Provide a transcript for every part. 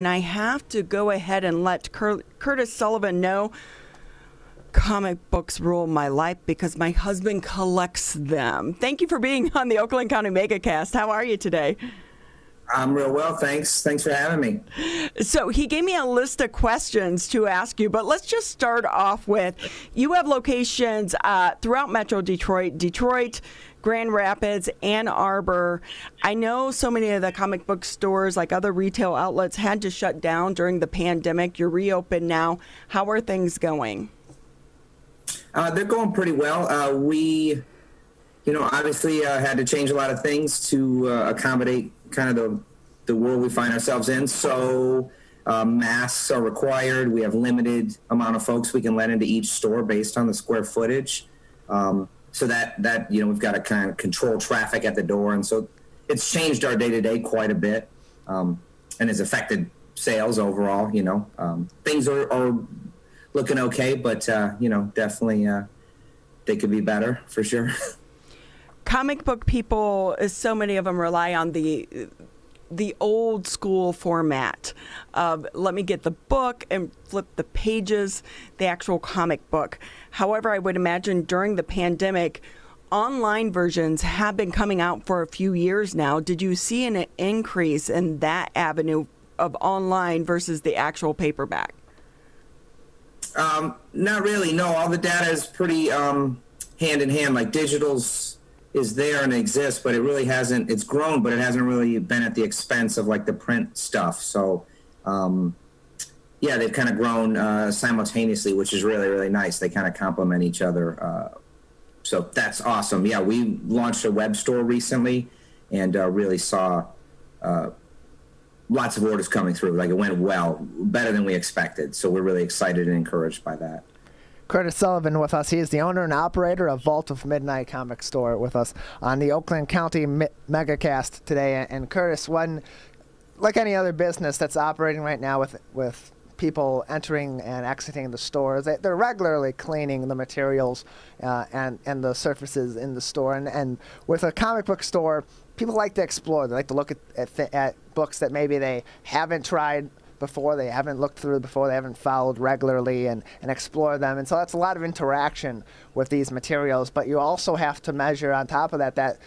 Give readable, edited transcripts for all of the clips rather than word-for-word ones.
And I have to go ahead and let Curtis Sullivan know comic books rule my life because my husband collects them. Thank you for being on the Oakland County MegaCast. How are you today? I'm real well, thanks. Thanks for having me. So he gave me a list of questions to ask you, but let's just start off with, you have locations throughout Metro Detroit, Grand Rapids, Ann Arbor. I know so many of the comic book stores, like other retail outlets, had to shut down during the pandemic. You're reopened now. How are things going? They're going pretty well. We, obviously had to change a lot of things to accommodate kind of the world we find ourselves in. So masks are required. We have limited amount of folks we can let into each store based on the square footage. So that we've got to kind of control traffic at the door. And so it's changed our day-to-day quite a bit and has affected sales overall. Things are looking okay, but, definitely they could be better for sure. Comic book people, so many of them rely on the old school format of let me get the book and flip the pages, the actual comic book. However, I would imagine during the pandemic, online versions have been coming out for a few years now. Did you see an increase in that avenue of online versus the actual paperback? Not really. No, all the data is pretty hand in hand. Like digital's is there and exists, but it really hasn't. It's grown, but it hasn't really been at the expense of like the print stuff. So, they've kind of grown simultaneously, which is really, really nice. They kind of complement each other. So that's awesome. Yeah, we launched a web store recently and really saw lots of orders coming through. Like it went well, better than we expected. So we're really excited and encouraged by that. Curtis Sullivan with us. He is the owner and operator of Vault of Midnight Comic Store with us on the Oakland County MegaCast today. And Curtis, like any other business that's operating right now with people entering and exiting the stores, they're regularly cleaning the materials and the surfaces in the store. And with a comic book store, people like to explore. They like to look at books that maybe they haven't tried before, they haven't looked through before, they haven't followed regularly and explore them. And so that's a lot of interaction with these materials. But you also have to measure on top of that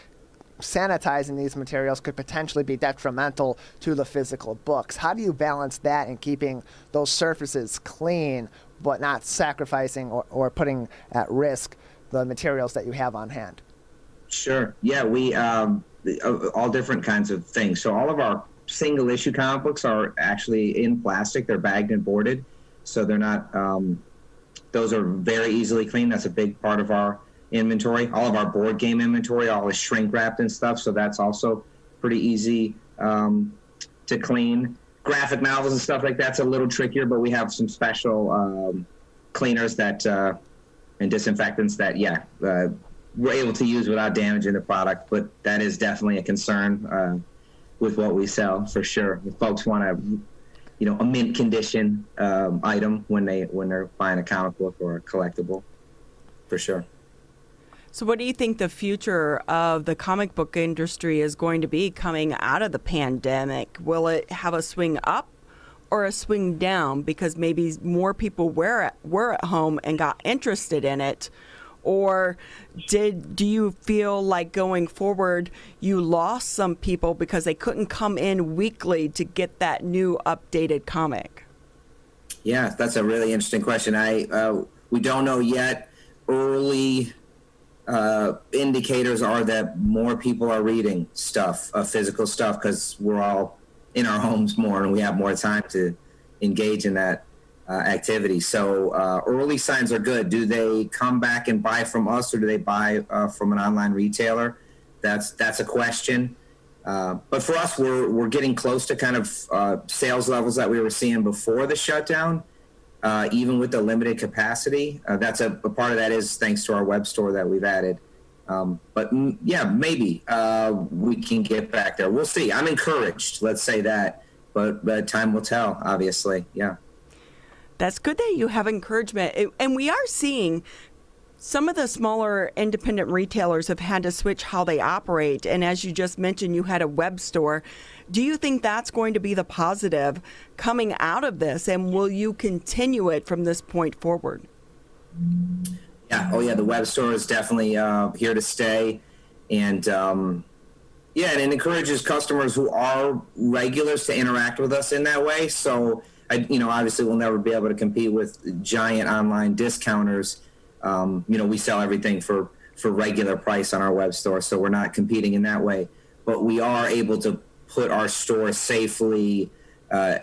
sanitizing these materials could potentially be detrimental to the physical books. How do you balance that in keeping those surfaces clean but not sacrificing or putting at risk the materials that you have on hand? Sure. Yeah, we all different kinds of things. So all of our single issue comic books are actually in plastic. They're bagged and boarded, so they're not those are very easily cleaned. That's a big part of our inventory. All of our board game inventory all is shrink wrapped and stuff, so that's also pretty easy to clean. Graphic novels and stuff like that's a little trickier, but we have some special cleaners that and disinfectants that we're able to use without damaging the product. But that is definitely a concern with what we sell, for sure. If folks want a mint condition item when they're buying a comic book or a collectible, for sure. So what do you think the future of the comic book industry is going to be coming out of the pandemic? Will it have a swing up or a swing down because maybe more people were at home and got interested in it? Or do you feel like going forward you lost some people because they couldn't come in weekly to get that new updated comic? Yeah, that's a really interesting question. We don't know yet. Early indicators are that more people are reading stuff, physical stuff, because we're all in our homes more and we have more time to engage in that activity. So early signs are good. Do they come back and buy from us, or do they buy from an online retailer? That's a question. But for us, we're getting close to kind of sales levels that we were seeing before the shutdown, even with the limited capacity. That's a part of that is thanks to our web store that we've added. But maybe we can get back there. We'll see. I'm encouraged. Let's say that, but time will tell. Obviously, yeah. That's good that you have encouragement. And we are seeing Some of the smaller independent retailers have had to switch how they operate. And as you just mentioned, you had a web store. Do you think that's going to be the positive coming out of this? And will you continue it from this point forward? Yeah. Oh, yeah. The web store is definitely here to stay. And yeah, and it encourages customers who are regulars to interact with us in that way. So, obviously we'll never be able to compete with giant online discounters. We sell everything for regular price on our web store, so we're not competing in that way. But we are able to put our store safely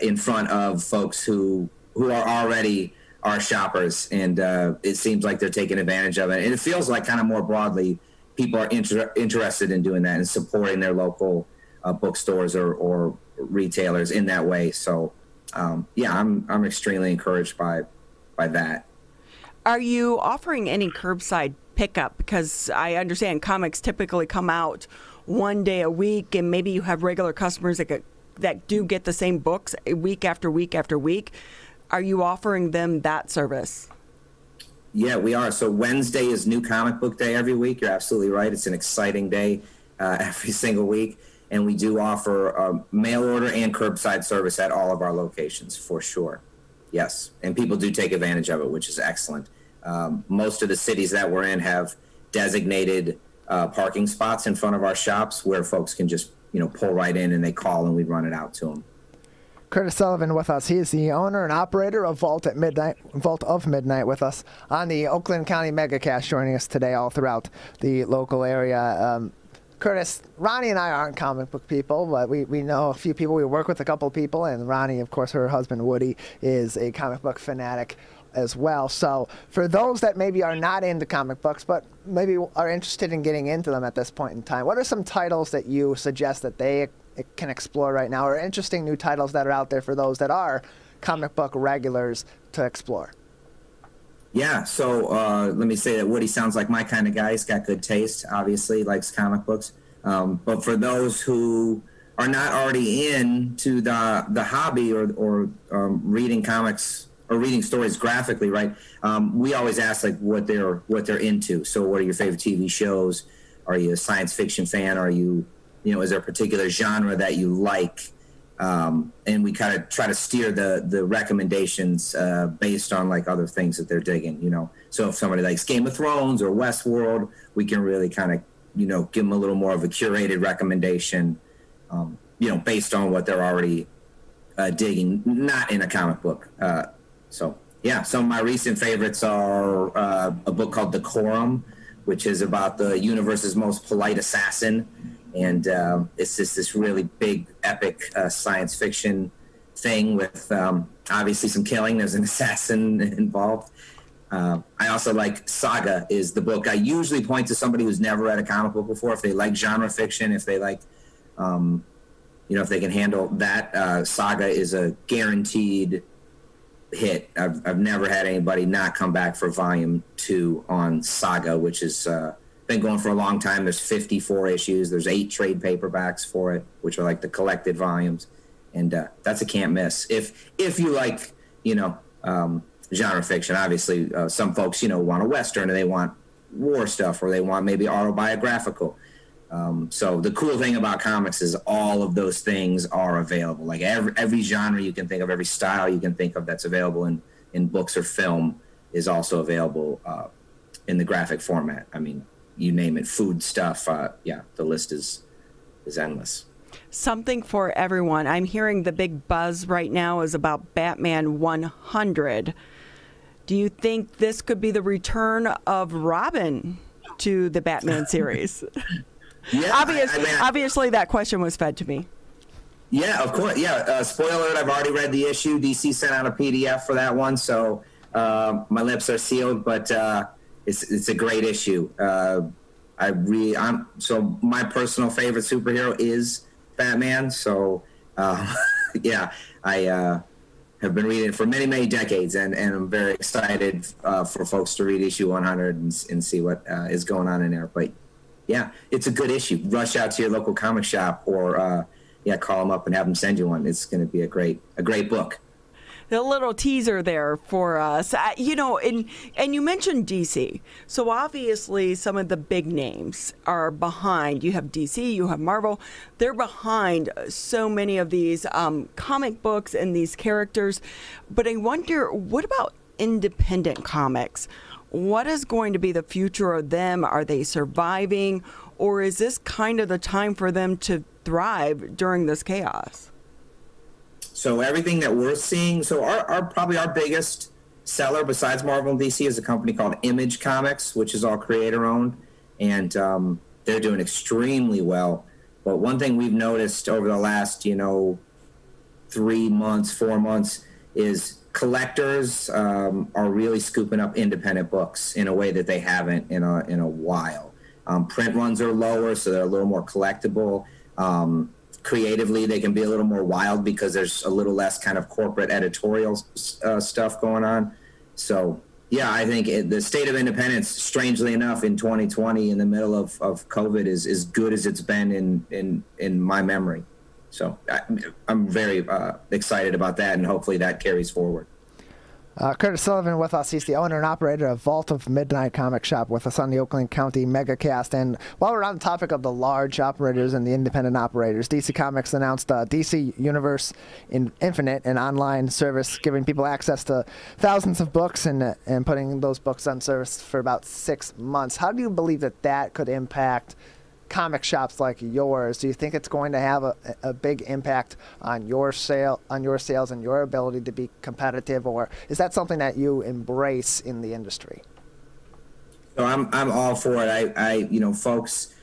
in front of folks who are already our shoppers, and it seems like they're taking advantage of it. And it feels like kind of more broadly, people are interested in doing that and supporting their local bookstores or retailers in that way. So, I'm extremely encouraged by that. Are you offering any curbside pickup? Because I understand comics typically come out one day a week, and maybe you have regular customers that do get the same books week after week after week. Are you offering them that service? Yeah, we are. So Wednesday is New Comic Book Day every week. You're absolutely right. It's an exciting day every single week. And we do offer mail order and curbside service at all of our locations for sure. Yes, and people do take advantage of it, which is excellent. Most of the cities that we're in have designated parking spots in front of our shops where folks can just, pull right in and they call and we run it out to them. Curtis Sullivan with us. He is the owner and operator of Vault of Midnight with us on the Oakland County MegaCast, joining us today all throughout the local area. Curtis, Ronnie and I aren't comic book people, but we know a few people. We work with a couple people, and Ronnie, of course, her husband Woody, is a comic book fanatic as well. So for those that maybe are not into comic books, but maybe are interested in getting into them at this point in time, what are some titles that you suggest that they can explore right now, or interesting new titles that are out there for those that are comic book regulars to explore? Yeah, so let me say that Woody sounds like my kind of guy. He's got good taste, obviously, likes comic books. But for those who are not already into the hobby or reading comics or reading stories graphically, right? We always ask like what they're into. So what are your favorite TV shows? Are you a science fiction fan? Are you, is there a particular genre that you like? And we kind of try to steer the recommendations based on like other things that they're digging, So if somebody likes Game of Thrones or Westworld, we can really kind of, give them a little more of a curated recommendation, based on what they're already digging, not in a comic book. So some of my recent favorites are a book called Decorum, which is about the universe's most polite assassin. And it's just this really big, epic science fiction thing with obviously some killing. There's an assassin involved. I also like Saga is the book. I usually point to somebody who's never read a comic book before. If they like genre fiction, if they like, if they can handle that, Saga is a guaranteed hit. I've never had anybody not come back for volume 2 on Saga, which is... been going for a long time. There's 54 issues. There's 8 trade paperbacks for it, which are like the collected volumes, and that's a can't miss. If you like, genre fiction, obviously some folks, want a Western, or they want war stuff, or they want maybe autobiographical. So the cool thing about comics is all of those things are available. Like every genre you can think of, every style you can think of that's available in books or film is also available in the graphic format. I mean, you name it, food stuff. The list is endless. Something for everyone. I'm hearing the big buzz right now is about Batman 100. Do you think this could be the return of Robin to the Batman series? Yeah, obviously that question was fed to me. Yeah, of course. Yeah, spoiler alert, I've already read the issue. DC sent out a PDF for that one, so my lips are sealed, but it's a great issue. So my personal favorite superhero is Batman. So I have been reading it for many, many decades, and I'm very excited for folks to read issue 100 and see what is going on in there. But yeah, it's a good issue. Rush out to your local comic shop or call them up and have them send you one. It's going to be a great book. a little teaser there for us. You know, and you mentioned DC. So obviously some of the big names are behind. You have DC, you have Marvel. They're behind so many of these comic books and these characters. But I wonder, what about independent comics? What is going to be the future of them? Are they surviving? Or is this kind of the time for them to thrive during this chaos? So everything that we're seeing, so probably our biggest seller besides Marvel and DC is a company called Image Comics, which is all creator owned, and they're doing extremely well. But one thing we've noticed over the last, 3 months, 4 months is collectors are really scooping up independent books in a way that they haven't in a while. Print runs are lower, so they're a little more collectible. Creatively, they can be a little more wild because there's a little less kind of corporate editorial stuff going on. So, yeah, I think the state of independence, strangely enough, in 2020, in the middle of COVID, is as good as it's been in my memory. So I'm very excited about that, and hopefully that carries forward. Curtis Sullivan with us. He's the owner and operator of Vault of Midnight Comic Shop with us on the Oakland County Megacast. And while we're on the topic of the large operators and the independent operators, DC Comics announced DC Universe Infinite, an online service giving people access to thousands of books and putting those books on service for about 6 months. How do you believe that could impact comic shops like yours? Do you think it's going to have a big impact on your sales and your ability to be competitive, or is that something that you embrace in the industry? So I'm all for it. Folks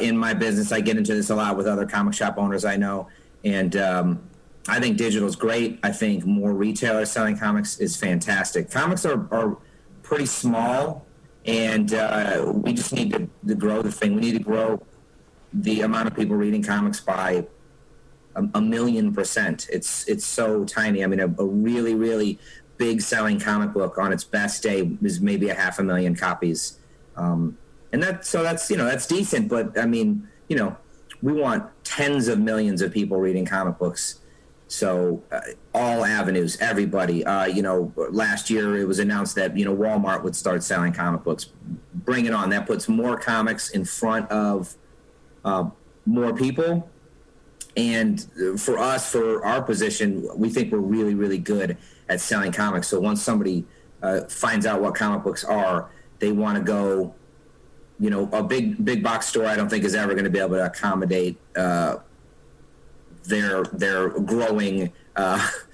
in my business, I get into this a lot with other comic shop owners I know, and I think digital is great. I think more retailers selling comics is fantastic. Comics are pretty small. And we just need to grow the thing. We need to grow the amount of people reading comics by a 1,000,000%. It's so tiny. I mean, a really, really big selling comic book on its best day is maybe 500,000 copies. And that's decent. But I mean, we want tens of millions of people reading comic books. So all avenues, everybody. Last year it was announced that Walmart would start selling comic books. Bring it on. That puts more comics in front of more people. And for us, for our position, we think we're really, really good at selling comics. So once somebody finds out what comic books are, they want to go. A big box store I don't think is ever going to be able to accommodate their growing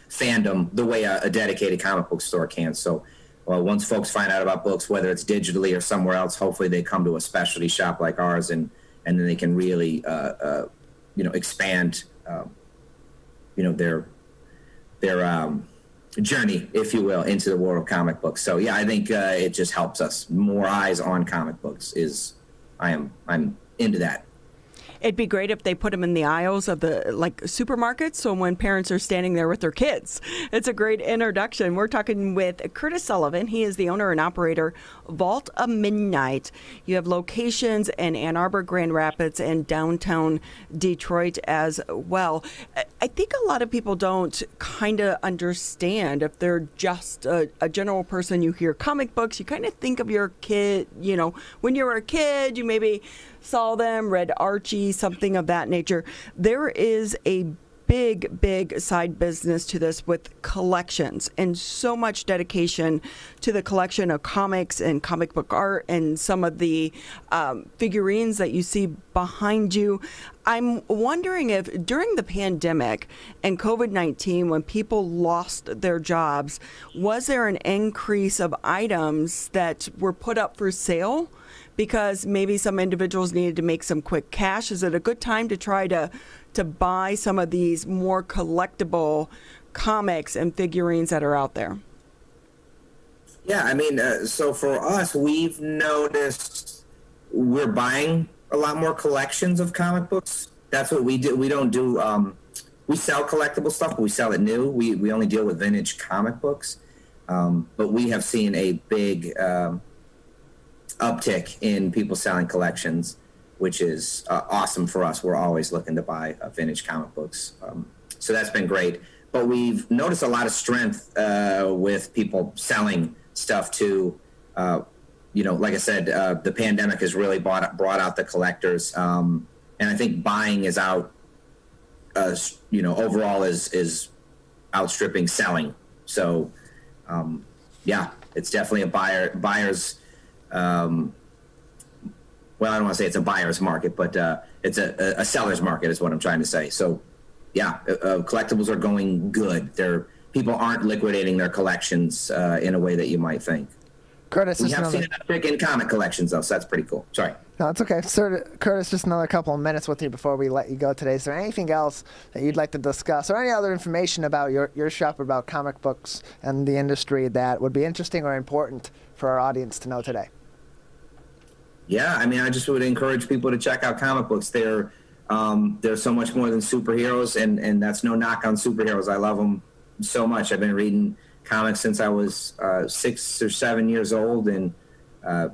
fandom the way a dedicated comic book store can. So once folks find out about books, whether it's digitally or somewhere else, hopefully they come to a specialty shop like ours, and then they can really expand their journey, if you will, into the world of comic books. So yeah, I think it just helps us. More eyes on comic books I'm into that. It'd be great if they put them in the aisles of the supermarkets, so when parents are standing there with their kids. It's a great introduction. We're talking with Curtis Sullivan. He is the owner and operator of Vault of Midnight. You have locations in Ann Arbor, Grand Rapids, and downtown Detroit as well. I think a lot of people don't kind of understand, if they're just a general person. You hear comic books, you kind of think of your kid, when you were a kid, you maybe saw them, read Archie, something of that nature. There is a big side business to this with collections, and so much dedication to the collection of comics and comic book art and some of the figurines that you see behind you. I'm wondering if during the pandemic and COVID-19, when people lost their jobs, was there an increase of items that were put up for sale because maybe some individuals needed to make some quick cash? Is it a good time to try to buy some of these more collectible comics and figurines that are out there? Yeah, I mean, so for us, we've noticed we're buying a lot more collections of comic books. That's what we do. We don't do, we sell collectible stuff, but we sell it new. We only deal with vintage comic books. But we have seen a big uptick in people selling collections, which is awesome for us. We're always looking to buy vintage comic books. So that's been great. but we've noticed a lot of strength with people selling stuff to, like I said, the pandemic has really brought out the collectors. And I think buying is out, overall is outstripping selling. So, it's definitely a buyer's, well, I don't want to say it's a buyer's market, but it's a seller's market is what I'm trying to say. So, collectibles are going good. People aren't liquidating their collections in a way that you might think. Curtis, we have seen an uptick in comic collections, though, so that's pretty cool. Sorry. No, it's okay. Sir, Curtis, just another couple of minutes with you before we let you go today. Is there anything else that you'd like to discuss or any other information about your shop, about comic books and the industry that would be interesting or important for our audience to know today? Yeah, I mean, I just would encourage people to check out comic books. They're so much more than superheroes, and that's no knock on superheroes. I love them so much. I've been reading comics since I was 6 or 7 years old, and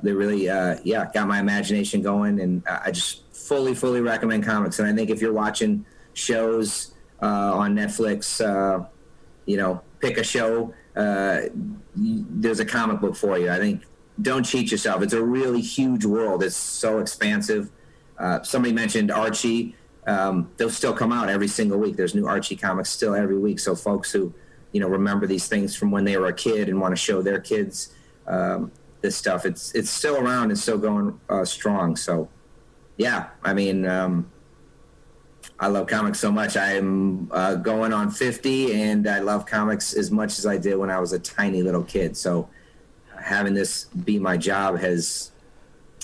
they really, got my imagination going, and I just fully recommend comics. And I think if you're watching shows on Netflix, pick a show, there's a comic book for you. I think don't cheat yourself. It's a really huge world. It's so expansive. Somebody mentioned Archie. They'll still come out every single week. There's new Archie comics still every week. So folks who, remember these things from when they were a kid and want to show their kids this stuff, it's still around. It's still going strong. So, yeah, I mean, I love comics so much. I'm going on 50, and I love comics as much as I did when I was a tiny little kid. So having this be my job has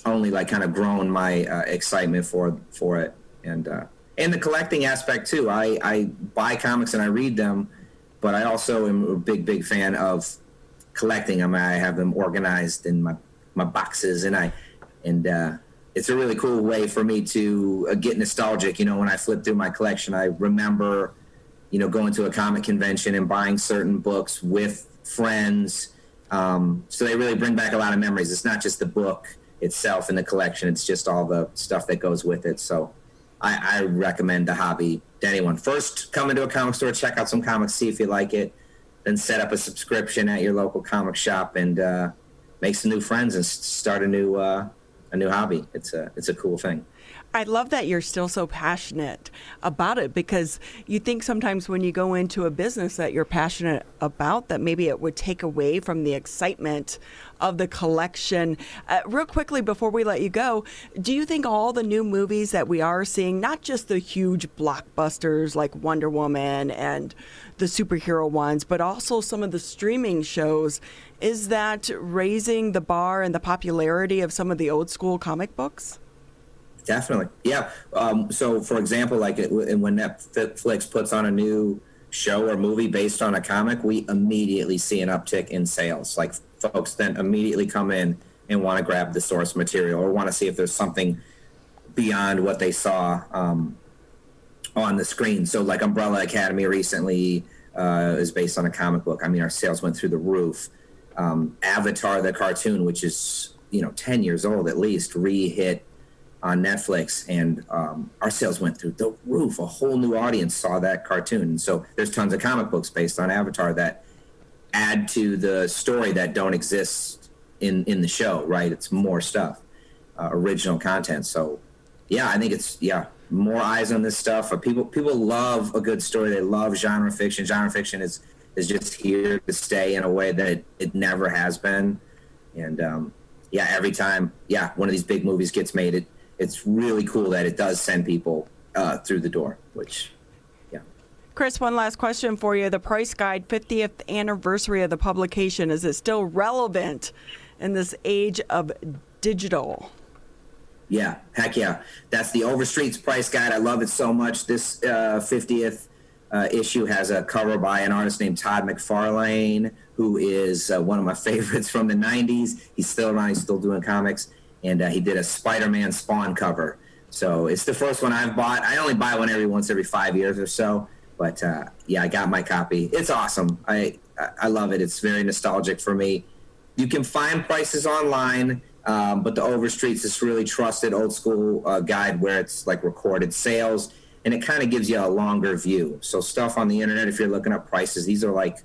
only kind of grown my excitement for it. And the collecting aspect too. I buy comics and I read them, but I also am a big fan of collecting them. I have them organized in my boxes, and it's a really cool way for me to get nostalgic. When I flip through my collection, I remember, going to a comic convention and buying certain books with friends. So they really bring back a lot of memories. It's not just the book itself in the collection. It's just all the stuff that goes with it. So I recommend the hobby to anyone. First, come into a comic store, check out some comics, see if you like it, then set up a subscription at your local comic shop and make some new friends and start a new hobby. It's a cool thing. I love that you're still so passionate about it, because you think sometimes when you go into a business that you're passionate about, that maybe it would take away from the excitement of the collection. Real quickly, before we let you go, do you think all the new movies that we are seeing, not just the huge blockbusters like Wonder Woman and the superhero ones, but also some of the streaming shows, is that raising the bar and the popularity of some of the old school comic books? Definitely. Yeah. So, for example, when Netflix puts on a new show or movie based on a comic, we immediately see an uptick in sales. Like, folks then immediately come in and want to grab the source material or want to see if there's something beyond what they saw on the screen. So, like Umbrella Academy recently is based on a comic book. I mean, our sales went through the roof. Avatar, the cartoon, which is, 10 years old at least, re-hit on Netflix, and our sales went through the roof. A whole new audience saw that cartoon. And so there's tons of comic books based on Avatar that add to the story that don't exist in the show, right? It's more stuff, original content. So, yeah, I think it's, more eyes on this stuff. People love a good story. They love genre fiction. Genre fiction is just here to stay in a way that it never has been. And, every time, one of these big movies gets made, it's really cool that it does send people through the door, which, Chris, one last question for you. The Price Guide 50th anniversary of the publication, is it still relevant in this age of digital? Yeah, heck yeah. That's the Overstreet's Price Guide. I love it so much. This 50th issue has a cover by an artist named Todd McFarlane, who is one of my favorites from the 90s. He's still around. He's still doing comics. And he did a Spider-Man Spawn cover. So it's the first one I've bought. I only buy one every 5 years or so. But, I got my copy. It's awesome. I love it. It's very nostalgic for me. You can find prices online, but the Overstreet's this really trusted old school guide where it's like recorded sales. and it kind of gives you a longer view. So stuff on the internet, if you're looking up prices, these are like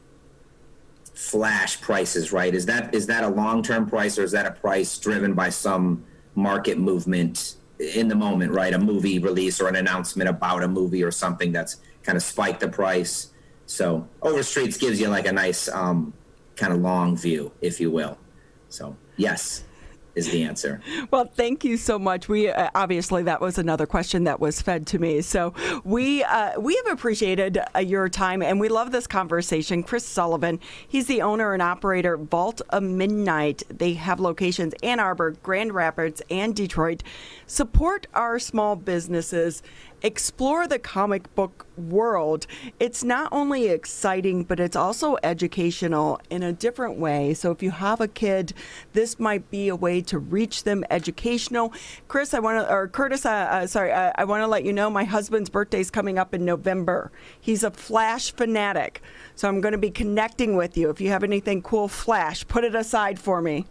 flash prices, right? Is that a long-term price, or is that a price driven by some market movement in the moment, right? A movie release or an announcement about a movie or something that's kind of spiked the price. So Overstreets gives you like a nice kind of long view, if you will. So yes is the answer. Well, thank you so much. We obviously, that was another question that was fed to me. So we have appreciated your time, and we love this conversation. Chris Sullivan, he's the owner and operator of Vault of Midnight. They have locations Ann Arbor, Grand Rapids, and Detroit. Support our small businesses. Explore the comic book world. It's not only exciting, but it's also educational in a different way. So if you have a kid, this might be a way to reach them educational. Chris, I want to let you know my husband's birthday is coming up in November. He's a Flash fanatic. So I'm going to be connecting with you. If you have anything cool Flash, put it aside for me.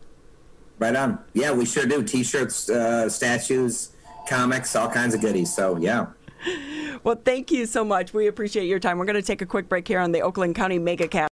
Right on. Yeah, we sure do. T-shirts, statues, comics, all kinds of goodies. So yeah. Well, thank you so much. We appreciate your time. We're going to take a quick break here on the Oakland County MegaCast.